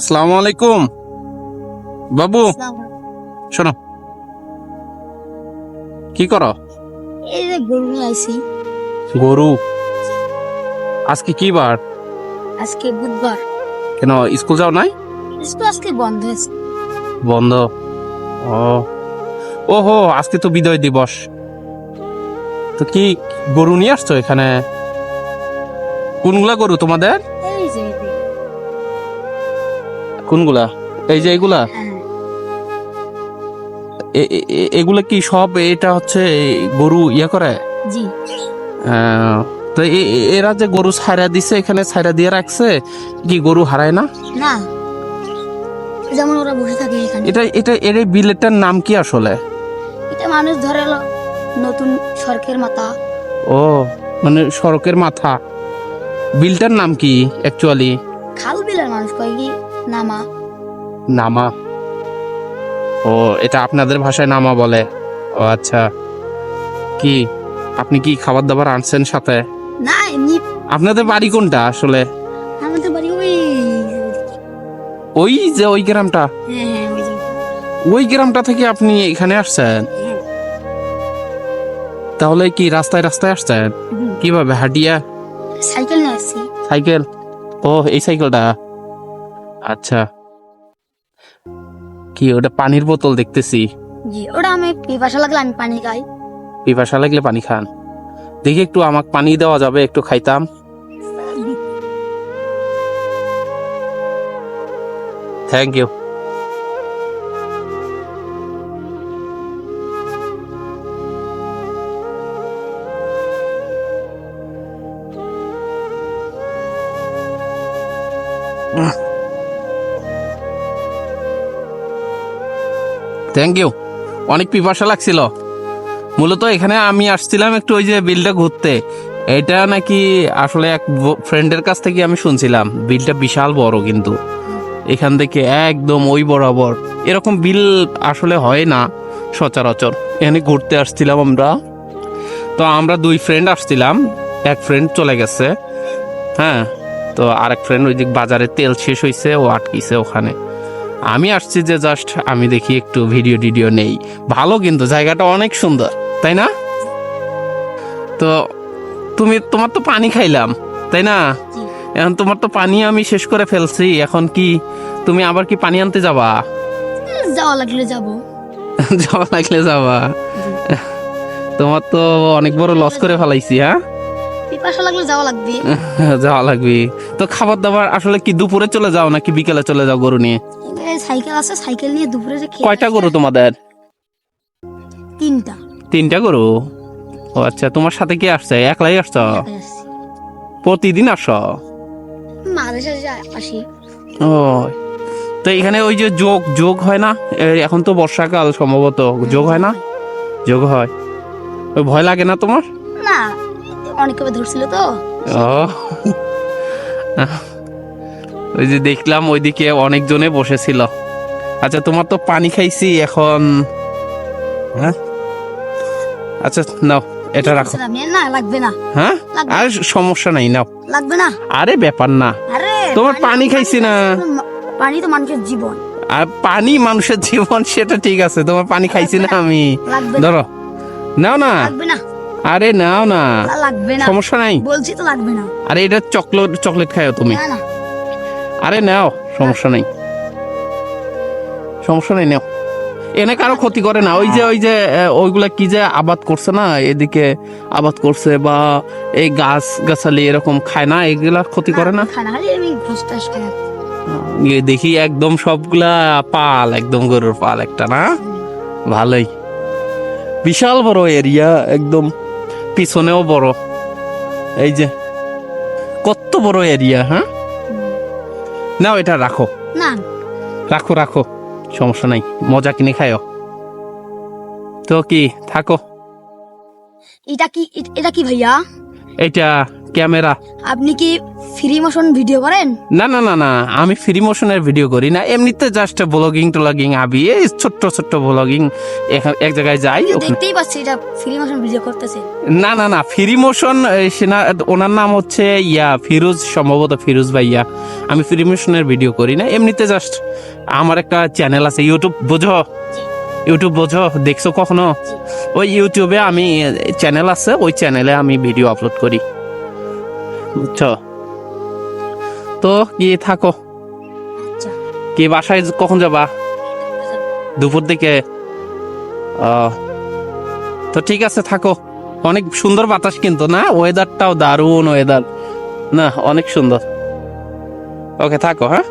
আসসালামু আলাইকুম বাবু, শোনো, কি করো? এই যে গরু নিয়ে আইছি। গরু? আজকে কি বার? আজকে বুধবার। কেন স্কুল যাও নাই? স্কুল আজকে বন্ধ আছে। বন্ধ? ও ওহো, আজকে তো বিজয় দিবস। তো কি গরু নিয়ে আসছো এখানে? কোনগুলা গরু তোমাদের? এই যে কোনগুলা? এই যে এগুলা? হ্যাঁ, এগুলা কি সব এটা হচ্ছে গরু ইয়া করে? জি। আহ, তো এরা যে গরু ছাইরা দিছে এখানে, ছাইরা দিয়ে রাখছে, কি গরু হারায় না? না, যেমন ওরা বসে থাকে এখানে। এটা এটা এর এই বিলেটটার নাম কি আসলে? এটা মানুষ ধরে এলো নতুন সরকের মাথা। ও, মানে সড়কের মাথা। বিলটার নাম কি অ্যাকচুয়ালি? খাল বিলের মানুষ কয় কি নামা। নামা? ও, এটা আপনাদের ভাষায় নামা বলে। ও আচ্ছা। কি আপনি কি খাবার দাবার আনছেন সাথে? না, এমনি। আপনাদের বাড়ি কোনটা আসলে? আমাদের বাড়ি ওই ওই যে ওই গ্রামটা? হ্যাঁ হ্যাঁ, ওই যে ওই গ্রামটা থেকে আপনি এখানে আসছেন? হ্যাঁ। তাহলে কি রাস্তায় রাস্তায় আসছেন? হুম। কিভাবে, হাঁটিয়া? সাইকেল নিয়ে আসছি। সাইকেল? ও, এই সাইকেলটা। আচ্ছা। কি ওটা পানির বোতল দেখতেছি? জি, ওটা আমি পিপাসা লাগলে আমি পানি খাই। পিপাসা লাগলে পানি খান? দেখি একটু আমাকে পানি দেওয়া যাবে? একটু খাইতাম। Thank you. Thank you. অনেক পিপাসা লাগছিল। মূলত এখানে আমি আসছিলাম একটু ওই যে বিলটা ঘুরতে। এটা নাকি আসলে এক ফ্রেন্ডের কাছ থেকে আমি শুনছিলাম বিলটা বিশাল বড়, কিন্তু এখান থেকে একদম ওই বরাবর এরকম বিল আসলে হয় না সচরাচর। এখানে ঘুরতে আসছিলাম আমরা। তো আমরা দুই ফ্রেন্ড আসছিলাম, এক ফ্রেন্ড চলে গেছে। হ্যাঁ, তো আরেক ফ্রেন্ড ওই দিক বাজারে তেল শেষ হয়েছে, ও আটকিছে ওখানে। আমি আসছি যে জাস্ট আমি দেখি একটু ভিডিও টিডিও নেই। ভালো, কিন্তু জায়গাটা অনেক সুন্দর, তাই না? তো তোমার তো পানি খাইলাম, তাই না? জি। এখন তোমার তো পানি আমি শেষ করে ফেলছি। এখন কি তুমি আবার কি পানি আনতে যাবা? যাওয়া লাগলে যাবো। যাওয়া লাগলে যাবা? জি। তোমার তো অনেক বড় লস করে ফেলাইছি। হ্যাঁ, পিপাসা লাগলে যাওয়া লাগবে। যাওয়া লাগবে। তো খাবার দাবার আসলে কি দুপুরে চলে যাও নাকি বিকেলে চলে যাও গরু নিয়ে? এই সাইকেল আছে, সাইকেল নিয়ে দুপুরে যে খেয়ে কয়টা আসি। গরু তোমাদের? তিনটা। তিনটা গরু? ও আচ্ছা, তোমার সাথে কি আসছে? একলাই আসছ? একাই আসছি। প্রতিদিন আসো? মাঝে সাঝে আসি। ও, তো এখানে ওই যে যোগ যোগ হয় না? এখন তো বর্ষাকাল, সম্ভবত যোগ হয় না? যোগ হয়। ওই ভয় লাগে না তোমার? না, অনেক কবে ধরছিল তো। ও, ওই যে দেখলাম ওইদিকে অনেকজনে বসেছিল। আচ্ছা, তোমার তো পানি খাইছি এখন। হ্যাঁ, আচ্ছা নাও, এটা রাখো। না লাগবে না। হ্যাঁ, লাগবে। আর সমস্যা নাই, নাও। লাগবে না। আরে ব্যাপার না, আরে তোমার পানি খাইছি না। পানি তো মানুষের জীবন। আর পানি মানুষের জীবন, সেটা ঠিক আছে, তোমার পানি খাইছি না আমি। লাগবে না। ধরো, নাও না। লাগবে না। আরে নাও না, লাগবে না। সমস্যা নাই। বলছি তো লাগবে না। আরে এটা চকলেট, চকলেট খাও তুমি। না না। আরে নাও, সমস্যা নাই, সমস্যা নাই, নাও। এনে কারো ক্ষতি করে না। ওই যে ওইগুলা কি যে আবাদ করছে না, এদিকে আবাদ করছে, বা এই গাছ গাছালি এরকম খায় না, এগুলা ক্ষতি করে না। খানা খালি আমি ঘুষ টাস খাই। দেখি একদম সবগুলা পাল, একদম গরুর পাল একটা না। ভালোই, বিশাল বড় এরিয়া, একদম পিছনেও বড়। এই যে কত বড় এরিয়া। হ্যাঁ, নাও এটা রাখো, না, রাখো রাখো, সমস্যা নাই, মজা কিনে খায়ও। তো কি থাকো। এটা কি ভাইয়া? এটা ক্যামেরা। আপনি কি ফ্রি মোশন ভিডিও করেন? না না না না, আমি ফ্রি মোশনের ভিডিও করি না, এমনিতে জাস্ট ব্লগিং টলগিং, আবি এই ছোট্ট ছোট্ট ব্লগিং, এক জায়গায় যাই ওখানে। দেখতেই পাচ্ছি এটা ফ্রি মোশন ভিডিও করতেছে। না না না, ফ্রি মোশন সেনা, ওনার নাম হচ্ছে ফিরোজ, সম্ভবত ফিরোজ ভাইয়া। আমি ফ্রি মোশনের ভিডিও করি না, এমনিতে জাস্ট আমার একটা চ্যানেল আছে, ইউটিউব বোঝো? ইউটিউব বোঝো, দেখছো কখনো? ওই ইউটিউবে আমি চ্যানেল আছে, ওই চ্যানেলে আমি ভিডিও আপলোড করি, বুঝছো? তো কি থাকো, আচ্ছা। কি বাসায় কখন যাবা? দুপুর দিকে? তো ঠিক আছে, থাকো। অনেক সুন্দর বাতাস কিন্তু, না? ওয়েদারটাও দারুণ ওয়েদার, না অনেক সুন্দর। ওকে, থাকো, হ্যাঁ।